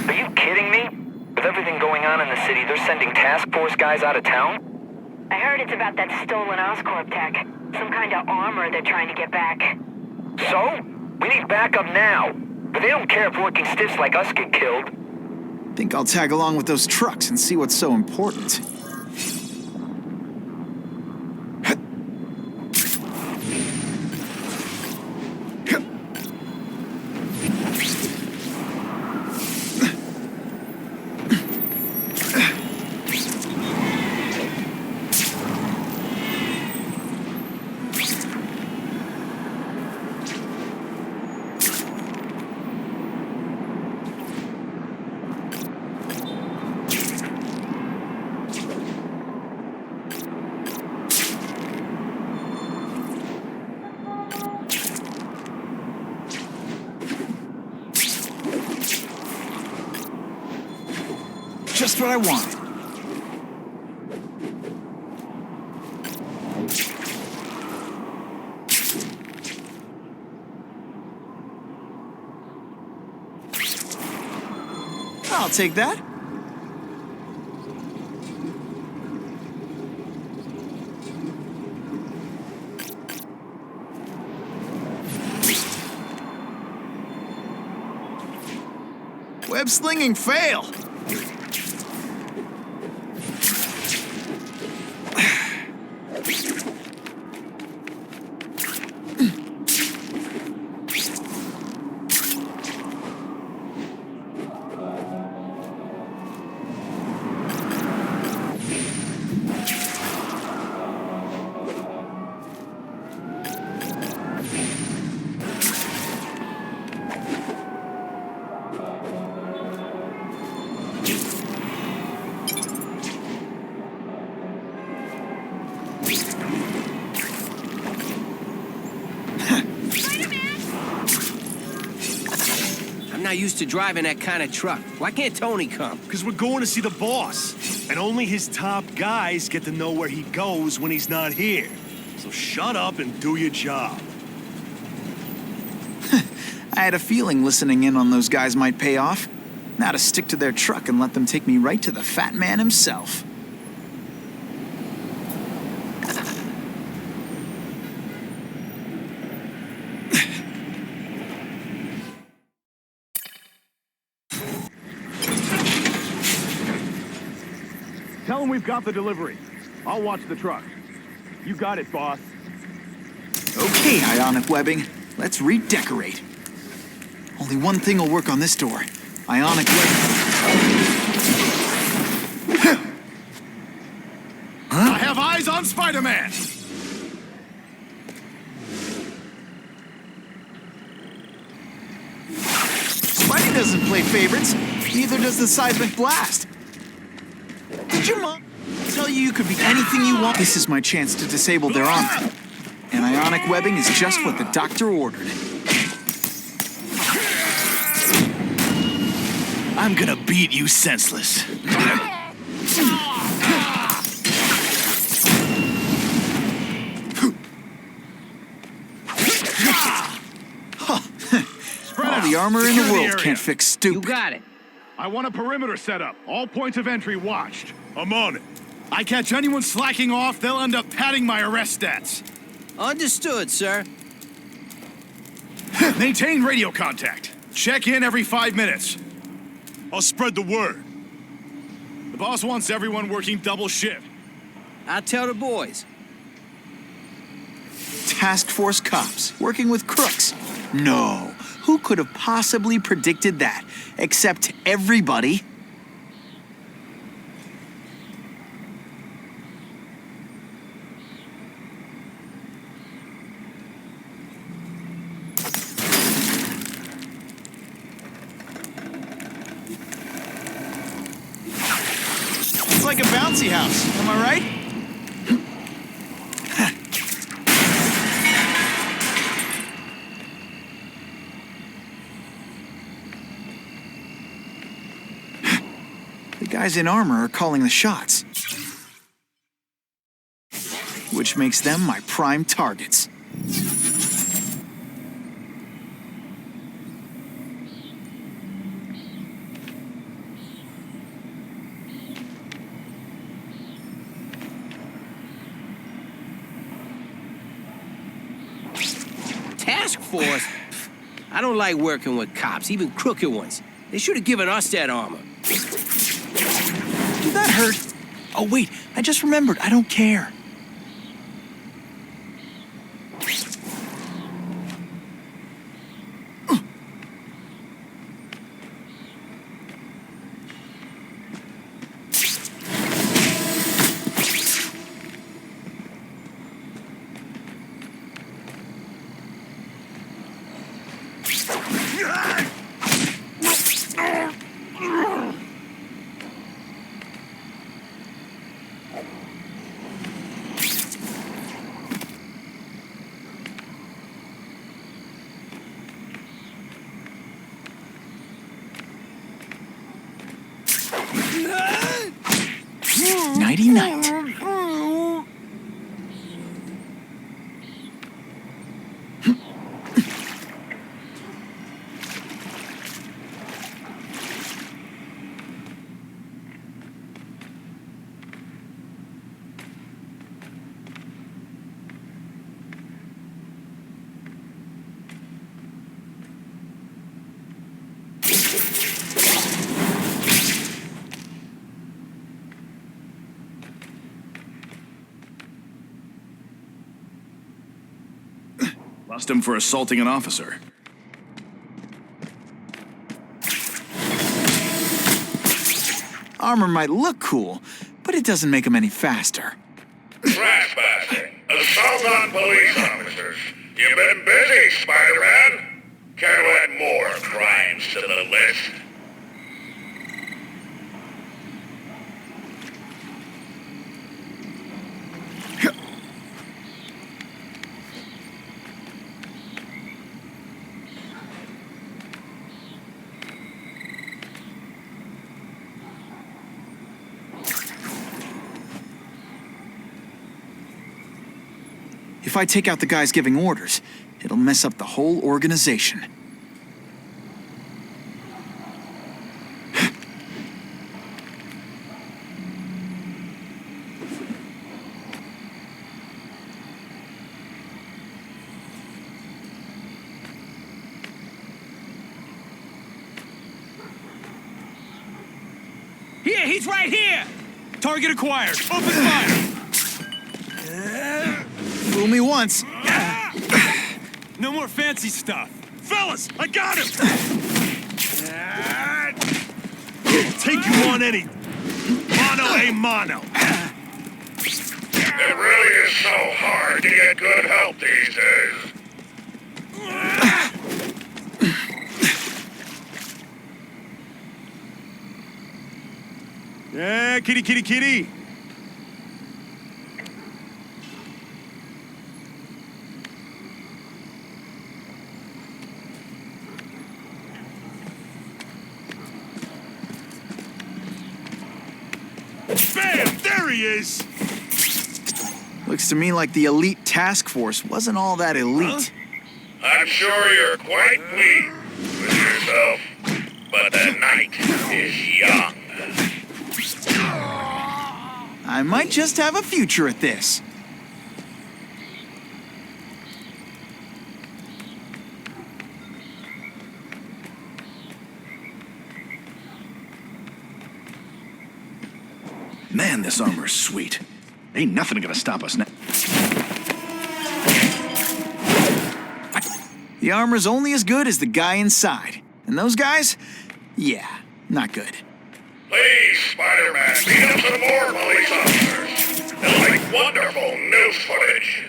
Are you kidding me? With everything going on in the city, they're sending task force guys out of town? I heard it's about that stolen Oscorp tech. Some kind of armor they're trying to get back. So? We need backup now. But they don't care if working stiffs like us get killed. Think I'll tag along with those trucks and see what's so important. Just what I wanted. I'll take that. Web slinging fail. I'm not used to driving that kind of truck. Why can't Tony come? Because we're going to see the boss. And only his top guys get to know where he goes when he's not here. So shut up and do your job. I had a feeling listening in on those guys might pay off. Now to stick to their truck and let them take me right to the fat man himself. Tell him we've got the delivery. I'll watch the truck. You got it, boss. Okay, ionic webbing. Let's redecorate. Only one thing will work on this door. Ionic webbing. Huh? I have eyes on Spiderman! Spidey doesn't play favorites. Neither does the seismic blast. Did your mom tell you could be anything you want? This is my chance to disable their armor. And ionic webbing is just what the doctor ordered. I'm gonna beat you senseless. All the armor in the world can't fix You stupid. got it. I want a perimeter set up. All points of entry watched. I'm on it. I catch anyone slacking off, they'll end up padding my arrest stats. Understood, sir. Maintain radio contact. Check in every 5 minutes. I'll spread the word. The boss wants everyone working double shift. I'll tell the boys. Task force cops working with crooks. No. Who could have possibly predicted that? Except everybody. It's like a bouncy house, am I right? The guys in armor are calling the shots, which makes them my prime targets. task force? I don't like working with cops, even crooked ones. They should have given us that armor. Did that hurt? Oh, wait, I just remembered. I don't care. Nighty-night. Bust him for assaulting an officer. Armor might look cool, but it doesn't make him any faster. Trespassing. Assault on police officers. You've been busy, Spider-Man. Care to add more crimes to the list? If I take out the guys giving orders, it'll mess up the whole organization. Here, he's right here! Target acquired. Open fire. Fool me once. No more fancy stuff. Fellas, I got him! Take you on any. Mano a mano. It really is so hard to get good help these days. Yeah, kitty, kitty, kitty. Bam! There he is! Looks to me like the elite task force wasn't all that elite. I'm sure you're quite pleased with yourself, but the night is young. I might just have a future at this. Man, this armor's sweet. Ain't nothing gonna stop us now. The armor's only as good as the guy inside. And those guys? Yeah, not good. Please, Spider-Man, beat up some more police officers. They'll make wonderful news footage.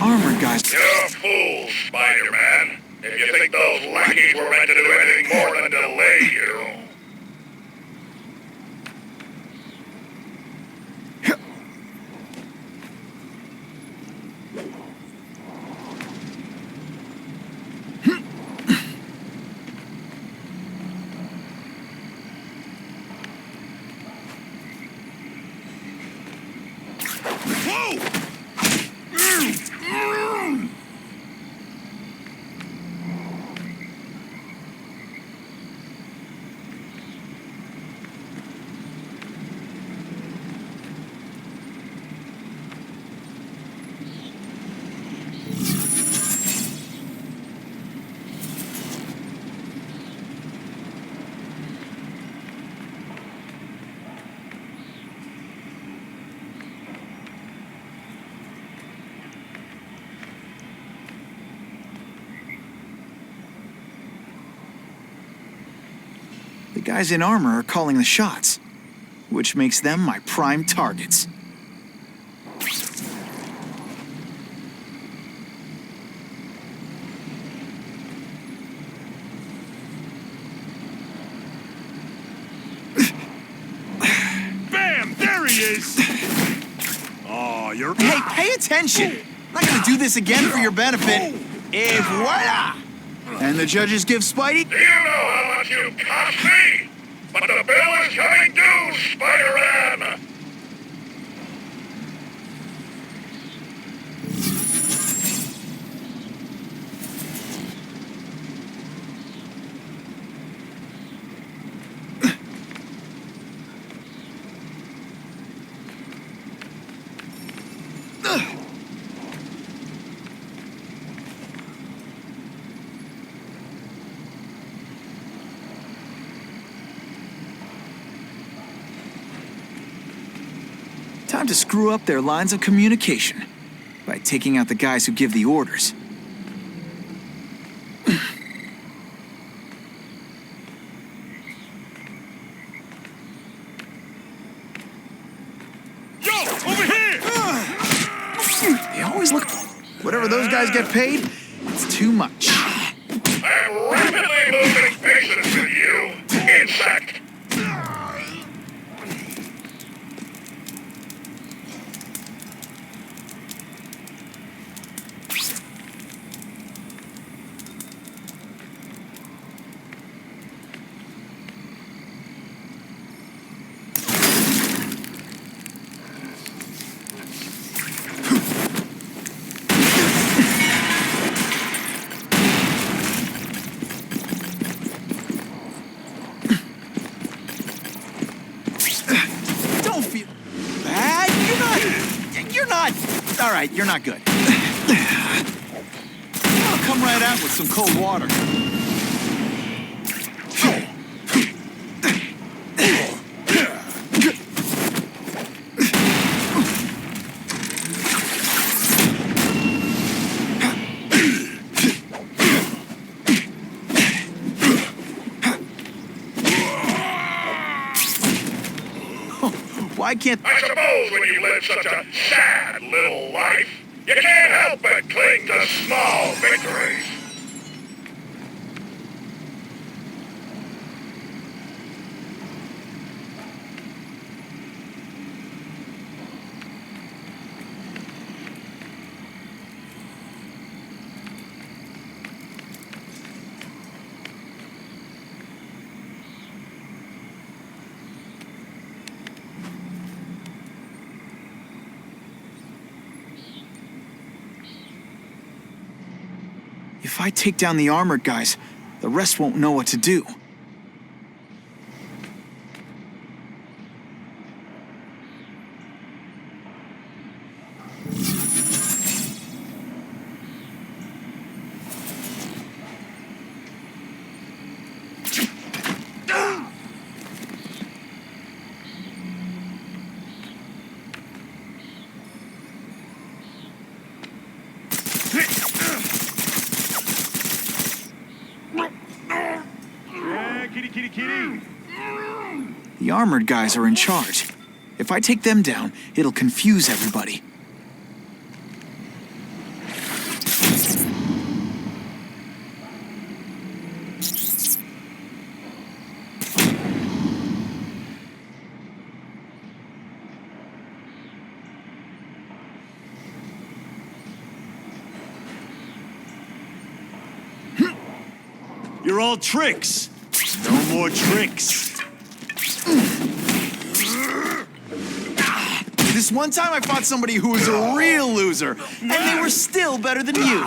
Armor guys. You're a fool, Spider-Man. If you think those lackeys were meant to do anything more than delay you. The guys in armor are calling the shots, which makes them my prime targets. Bam! There he is! Oh, you're... Hey, pay attention! I'm not gonna do this again for your benefit. Et voila! And the judges give Spidey... Do you know how much you cost me? But the bill is coming due, Spider-Man! Time to screw up their lines of communication by taking out the guys who give the orders. Yo, over here! They always look... Whatever those guys get paid, it's too much. I'm rapidly losing patience with you, insect! Don't feel bad. You're not... All right, you're not good. I'll come right out with some cold water. Why can't... I suppose when you live such a sad little life, you can't help but cling to small victories. If I take down the armored guys, the rest won't know what to do. Yeah, kitty, kitty, kitty! The armored guys are in charge. If I take them down, it'll confuse everybody. You're all tricks. No more tricks. This one time I fought somebody who was a real loser, and they were still better than you.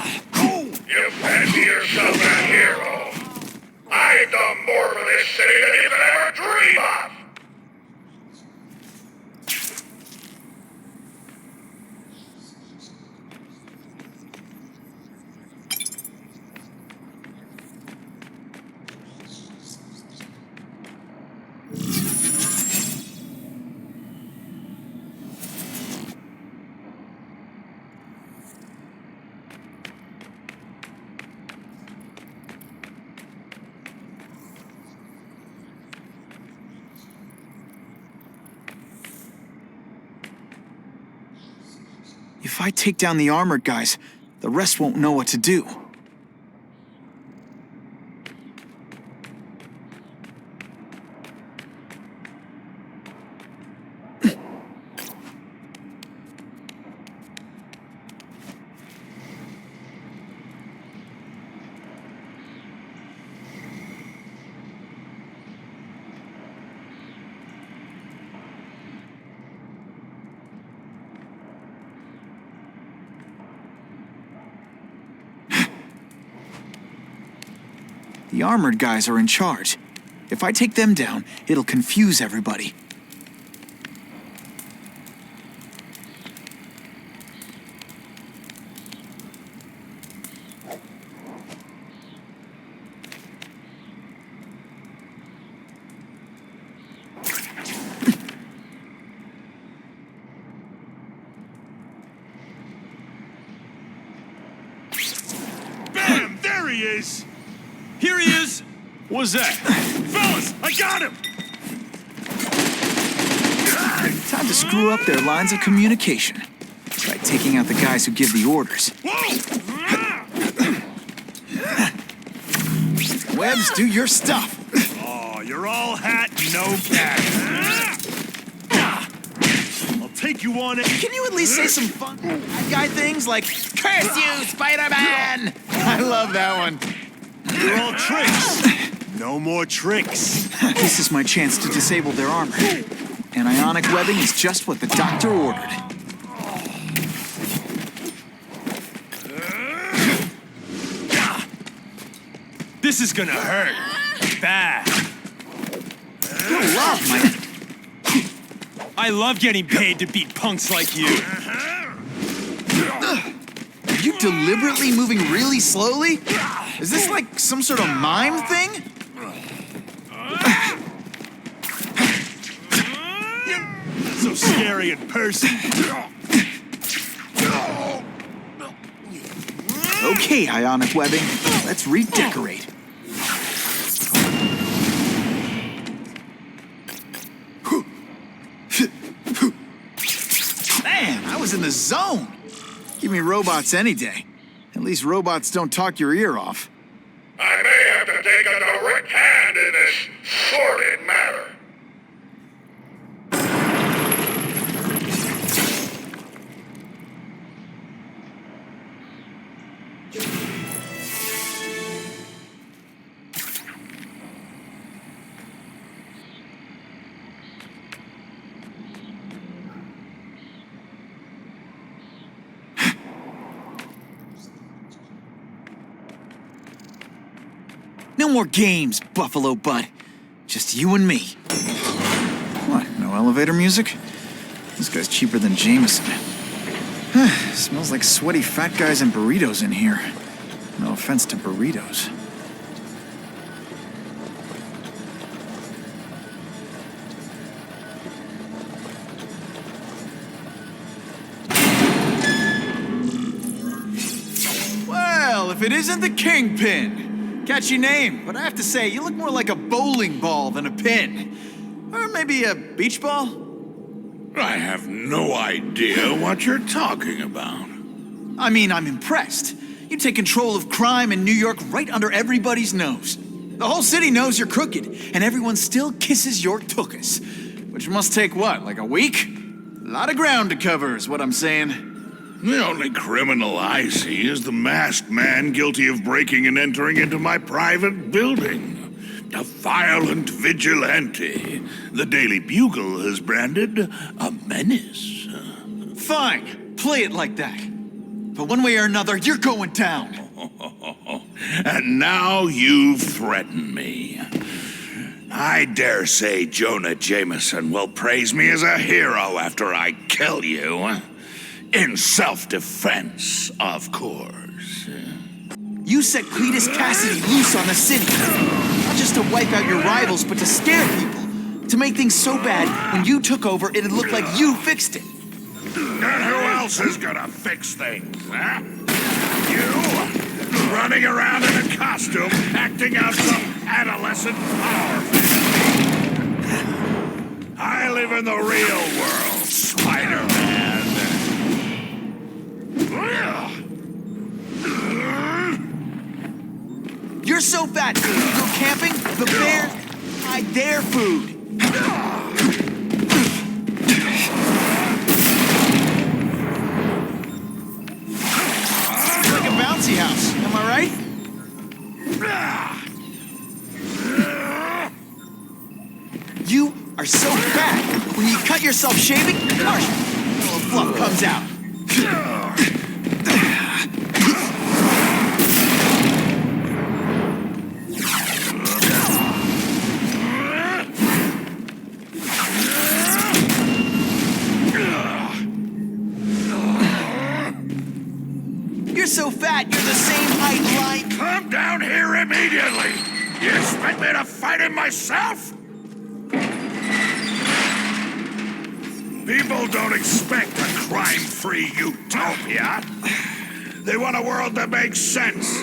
You fancy yourself a hero. I've done more for this city than you could ever dream of. If I take down the armored guys, the rest won't know what to do. The armored guys are in charge. If I take them down, it'll confuse everybody. Bam! There he is! Here he is! What's that? Fellas, I got him! Time to screw up their lines of communication by taking out the guys who give the orders. Webbs, do your stuff. Oh, you're all hat, no catch. I'll take you on it. Can you at least say some fun bad guy things like, "Curse you, Spider-Man"? I love that one. You're all tricks. No more tricks. This is my chance to disable their armor. And ionic webbing is just what the doctor ordered. This is gonna hurt. Bad. Good luck, Mike. I love getting paid to beat punks like you. Are you deliberately moving really slowly? Is this like some sort of mime thing? So scary in person. Okay, ionic webbing. Let's redecorate. Man, I was in the zone. Give me robots any day. At least robots don't talk your ear off. I may have to take a direct hand in this sordid matter. No more games, Buffalo Butt. Just you and me. What, no elevator music? This guy's cheaper than Jameson. Smells like sweaty fat guys and burritos in here. No offense to burritos. Well, if it isn't the Kingpin. Catchy name, but I have to say, you look more like a bowling ball than a pin. Or maybe a beach ball? I have no idea what you're talking about. I mean, I'm impressed. You take control of crime in New York right under everybody's nose. The whole city knows you're crooked, and everyone still kisses your tuchus. Which must take what, like a week? A lot of ground to cover is what I'm saying. The only criminal I see is the masked man guilty of breaking and entering into my private building. A violent vigilante. The Daily Bugle has branded a menace. Fine, play it like that. But one way or another, you're going down. And now you've threatened me. I dare say Jonah Jameson will praise me as a hero after I kill you. In self-defense, of course. You set Cletus Cassidy loose on the city. Not just to wipe out your rivals, but to scare people. To make things so bad, when you took over, it'd look like you fixed it. And who else is gonna fix things, huh? You? Running around in a costume, acting out some adolescent power fantasy. I live in the real world, Spider-Man. You're so fat, when you go camping, the bears hide their food. It's like a bouncy house, am I right? You are so fat, when you cut yourself shaving, marshmallow fluff comes out. You're so fat, you're the same height line. Come down here immediately! You expect me to fight him myself? People don't expect a crime-free utopia. They want a world that makes sense,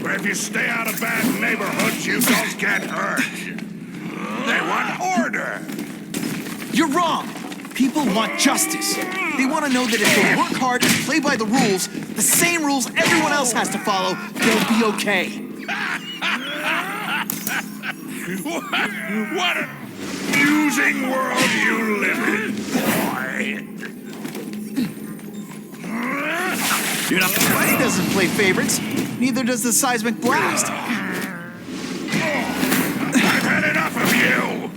where if you stay out of bad neighborhoods, you don't get hurt. They want order. You're wrong. People want justice. They want to know that if they work hard and play by the rules, the same rules everyone else has to follow, they'll be okay. What an amusing world you live in, boy. You're not. He doesn't play favorites. Neither does the seismic blast. I've had enough of you.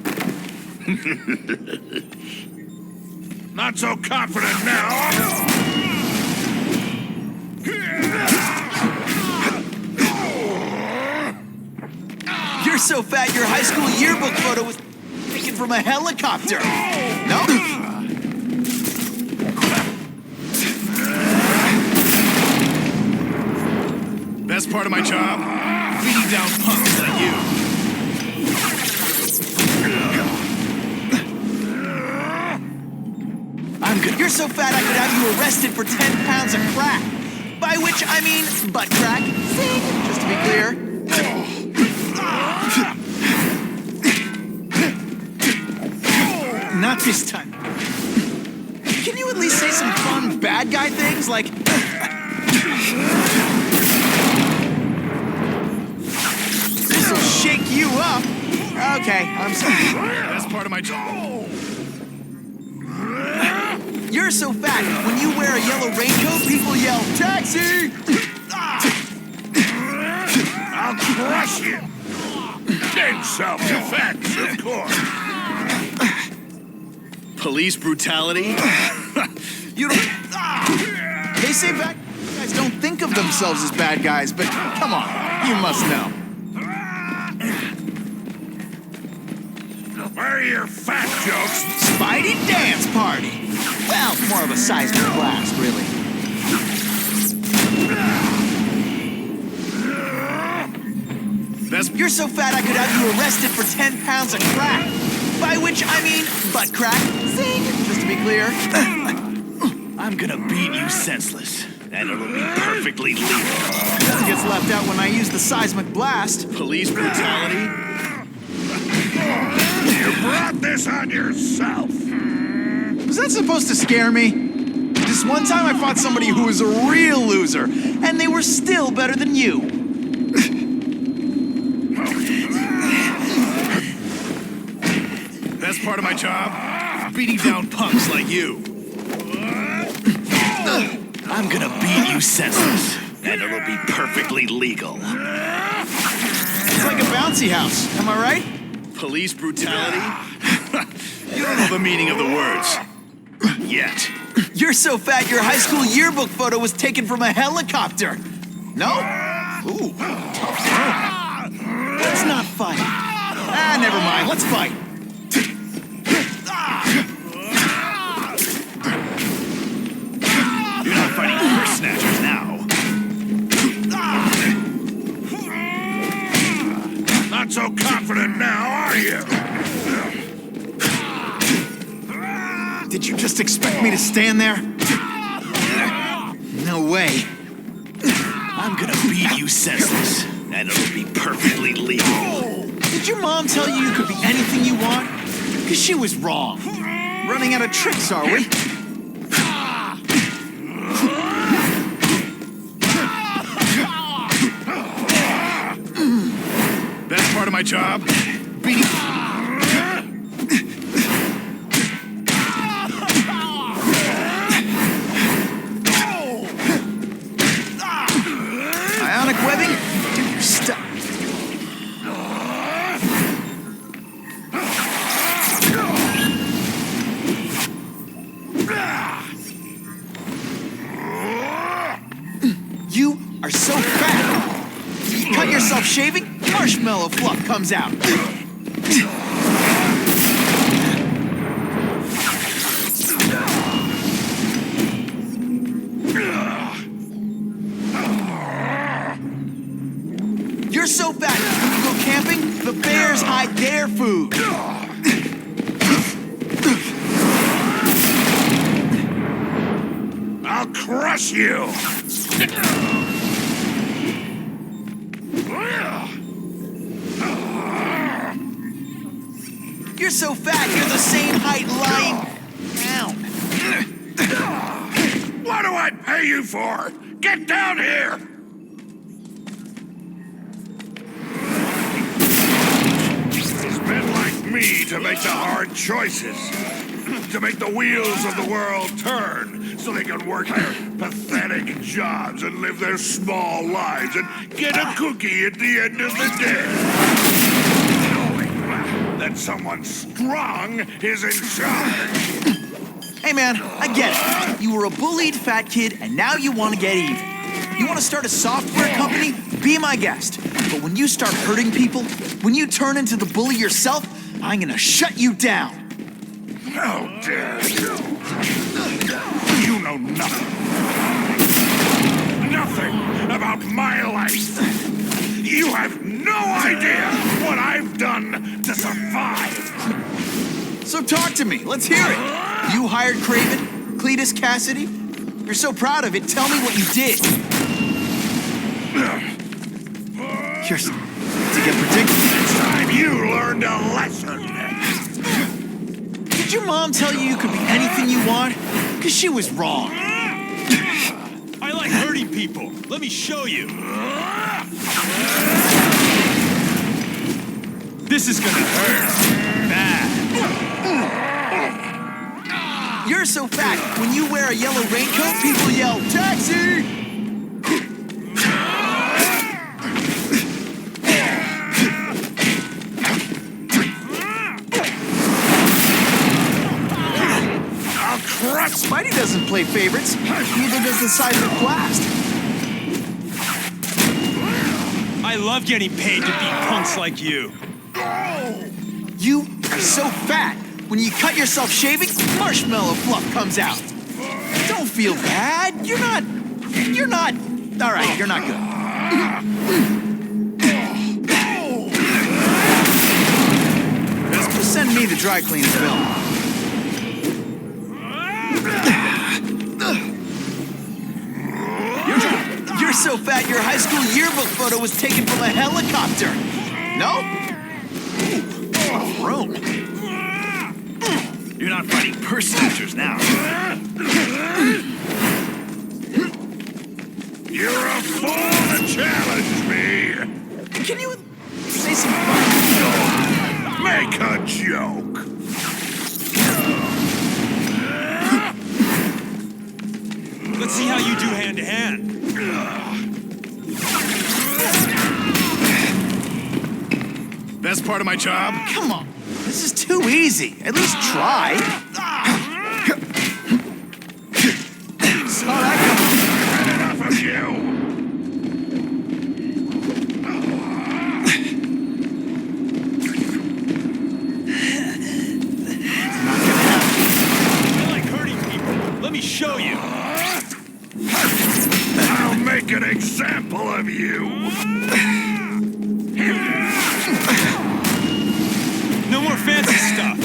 Not so confident now. You're so fat your high school yearbook photo was taken from a helicopter. No? Best part of my job? Beating down punks like you. I'm good. You're so fat I could have you arrested for 10 pounds of crack. By which I mean butt crack. Zing! Just to be clear. Not this time. Can you at least say some fun bad guy things like... This'll shake you up. Okay, I'm sorry. Best part of my job. You're so fat, when you wear a yellow raincoat, people yell, "Taxi!" I'll crush you. In self-defense, of course. Police brutality? You don't... They say bad guys don't think of themselves as bad guys, but come on, you must know. Where are your fat jokes? Spidey dance party! Well, more of a seismic blast, really. You're so fat I could have you arrested for 10 pounds of crack. By which I mean butt crack. Zing! Just to be clear. I'm gonna beat you senseless, and it'll be perfectly legal. Nothing gets left out when I use the seismic blast. Police brutality? You brought this on yourself. Was that supposed to scare me? This one time I fought somebody who was a real loser, and they were still better than you. Best part of my job? Beating down punks like you. I'm gonna beat you senseless, and it'll be perfectly legal. It's like a bouncy house, am I right? Police brutality? You don't know the meaning of the words. Yet. You're so fat your high school yearbook photo was taken from a helicopter. No? Ooh, tough throw. That's not fun. Ah, never mind, let's fight. You're not fighting purse snatchers now. Not so confident now, are you? Did you just expect me to stand there? No way. I'm gonna beat you senseless, and it'll be perfectly legal. Did your mom tell you you could be anything you want? Because she was wrong. Running out of tricks, are we? my job. Ionic webbing? Dude, you're stuck. You are so fat. You cut yourself shaving, marshmallow fluff comes out. You're so fat, when you go camping, the bears hide their food. I'll crush you! You're so fat, you're the same height lying down. What do I pay you for? Get down here! It's men like me to make the hard choices. To make the wheels of the world turn so they can work their pathetic jobs and live their small lives and get a cookie at the end of the day. Knowing that someone strong is in charge. Hey man, I get it. You were a bullied fat kid and now you want to get even. You want to start a software company? Be my guest. But when you start hurting people, when you turn into the bully yourself, I'm gonna shut you down. How dare you! You know nothing. Nothing about my life. You have no idea what I've done to survive. So talk to me, let's hear it. You hired Craven, Cletus Cassidy? You're so proud of it, tell me what you did. Here's to get predictable. It's time you learned a lesson. Did your mom tell you could be anything you want? Because she was wrong. I like hurting people. Let me show you. This is gonna hurt. Bad. You're so fat, when you wear a yellow raincoat, people yell, "Taxi!" Spidey doesn't play favorites. Neither does the Seismic Blast. I love getting paid to beat punks like you. You are so fat. When you cut yourself shaving, marshmallow fluff comes out. Don't feel bad. You're not. All right, you're not good. Just send me the dry cleaning bill. You're so fat your high school yearbook photo was taken from a helicopter. No? Room. You're not fighting personators now. You're a fool to challenge me. Can you say some fun? Make a joke. Let's see how you do hand to hand. Best part of my job? Come on. This is too easy. At least try. Saw that coming. Enough of you. Not gonna happen. I like hurting people. Let me show you. I'll make an example of you. No more fancy stuff.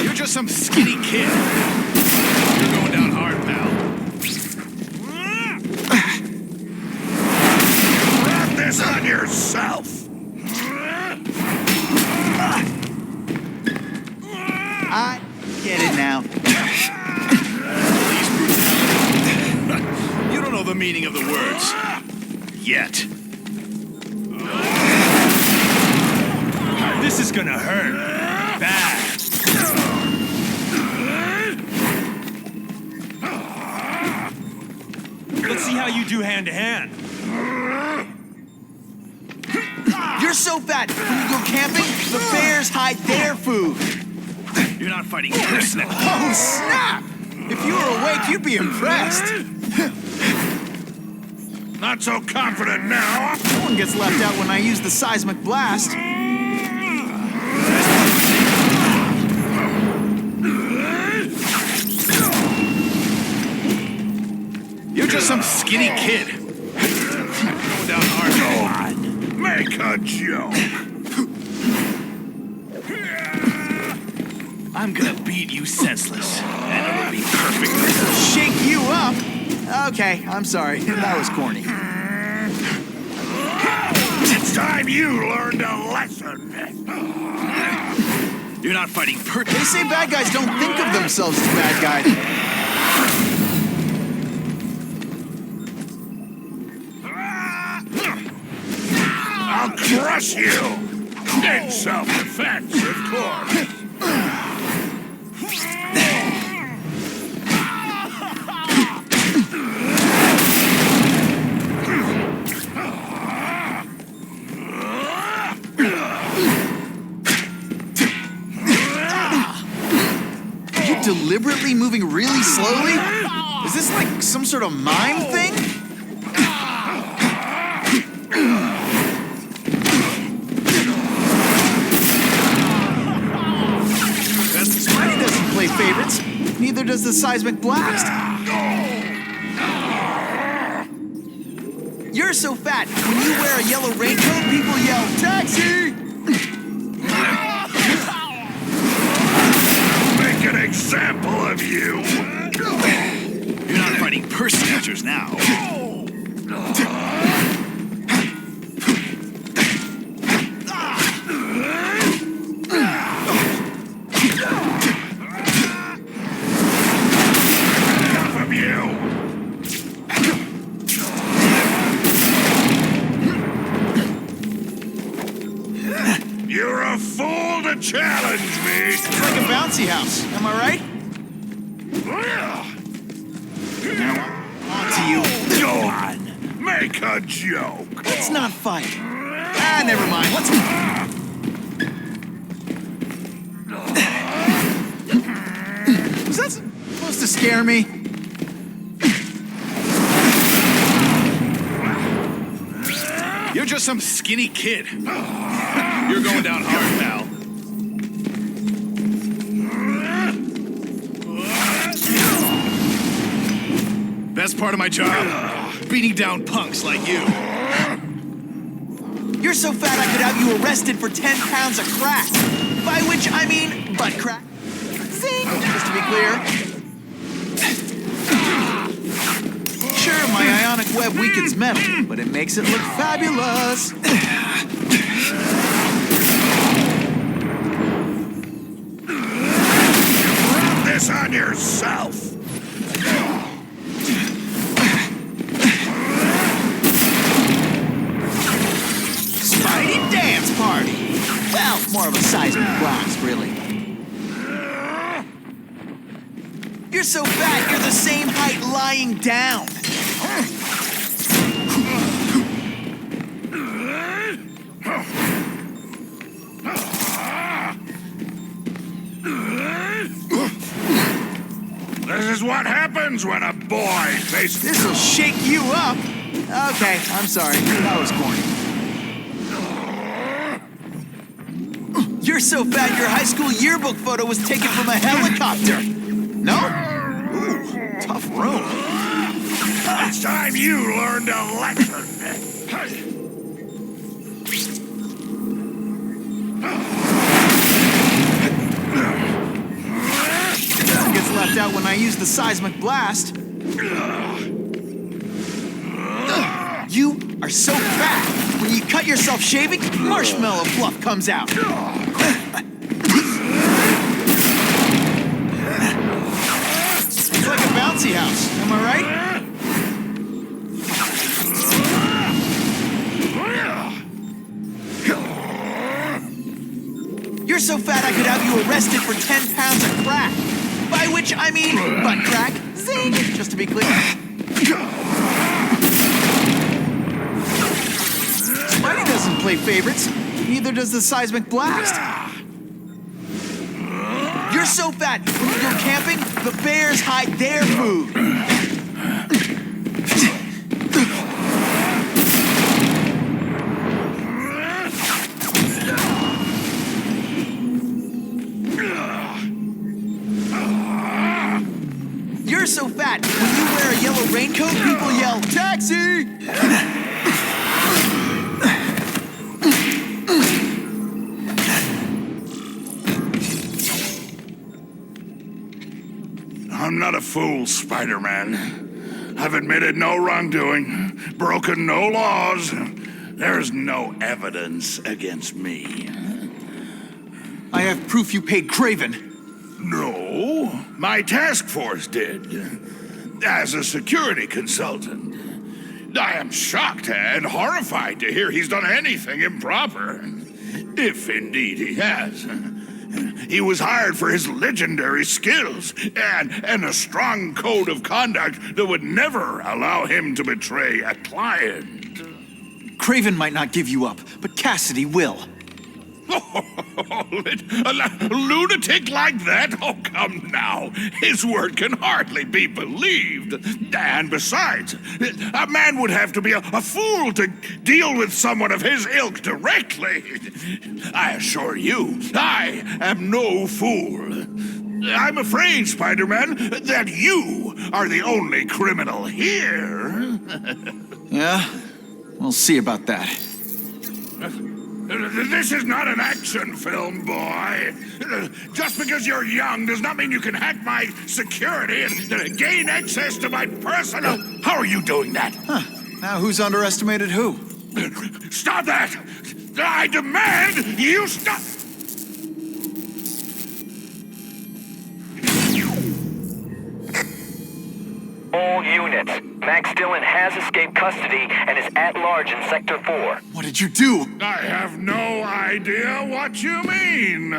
You're just some skinny kid. You're going down hard, pal. Brought this on yourself. Get it now. Police brutality. You don't know the meaning of the words. Yet. This is gonna hurt. Bad. Let's see how you do hand-to-hand. You're so fat. When you go camping, the bears hide their food. You're not fighting first now. Oh, snap! If you were awake, you'd be impressed. Not so confident now. No one gets left out when I use the seismic blast. You're just some skinny kid. Going down hard. Make a joke. I'm gonna beat you senseless. And it'll be perfect. Shake you up. Okay, I'm sorry. That was corny. It's time you learned a lesson. You're not fighting They say bad guys don't think of themselves as bad guys. I'll crush you. In self-defense, of course. Deliberately moving really slowly? Is this like some sort of mime thing? Spidey doesn't play favorites. Neither does the seismic blast. You're so fat. When you wear a yellow raincoat, people yell, "Taxi!" An example of you. You're not fighting purse snatchers now. Enough of you. You're a fool to challenge me. It's like a bouncy house. Am I right? Now, on to you. Go on. Make a joke. Let's not fight. Ah, never mind. Let's... Was that supposed to scare me? You're just some skinny kid. You're going down hard, pal. Best part of my job? Beating down punks like you. You're so fat I could have you arrested for 10 pounds of crack. By which I mean butt crack. Zing! Just to be clear. Sure, my ionic web weakens metal, but it makes it look fabulous. Rub this on yourself. Spidey dance party. Well, more of a seismic blast, really. You're so fat, you're the same height lying down. This is what happens when a boy faces... This'll shake you up. Okay, I'm sorry. That was corny. You're so fat, your high school yearbook photo was taken from a helicopter. No? Ooh, tough room. It's time you learned a lesson. Gets left out when I use the seismic blast. You are so fat. When you cut yourself shaving, marshmallow fluff comes out. so fat I could have you arrested for 10 pounds of crack. By which I mean butt crack. Zing! Just to be clear. Spidey doesn't play favorites. Neither does the seismic blast. You're so fat, when you go camping, the bears hide their food. You're so fat, when you wear a yellow raincoat, people yell, "Taxi!" I'm not a fool, Spider-Man. I've admitted no wrongdoing, broken no laws. There's no evidence against me. I have proof you paid Craven. No, my task force did. As a security consultant. I am shocked and horrified to hear he's done anything improper. If indeed he has. He was hired for his legendary skills and a strong code of conduct that would never allow him to betray a client. Craven might not give you up, but Cassidy will. A lunatic like that? Oh, come now. His word can hardly be believed. And besides, a man would have to be a fool to deal with someone of his ilk directly. I assure you, I am no fool. I'm afraid, Spider-Man, that you are the only criminal here. Yeah? We'll see about that. This is not an action film, boy. Just because you're young does not mean you can hack my security and gain access to my personal... How are you doing that? Huh. Now who's underestimated who? Stop that! I demand you stop... All units. Max Dillon has escaped custody and is at large in Sector 4. What did you do? I have no idea what you mean.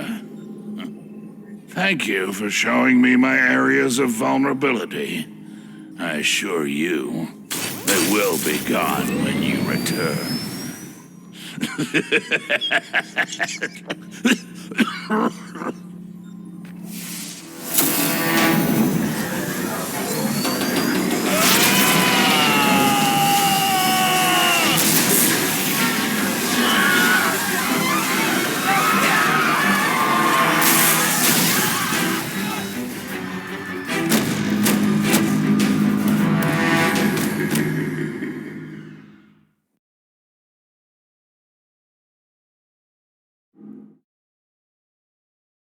Thank you for showing me my areas of vulnerability. I assure you, they will be gone when you return.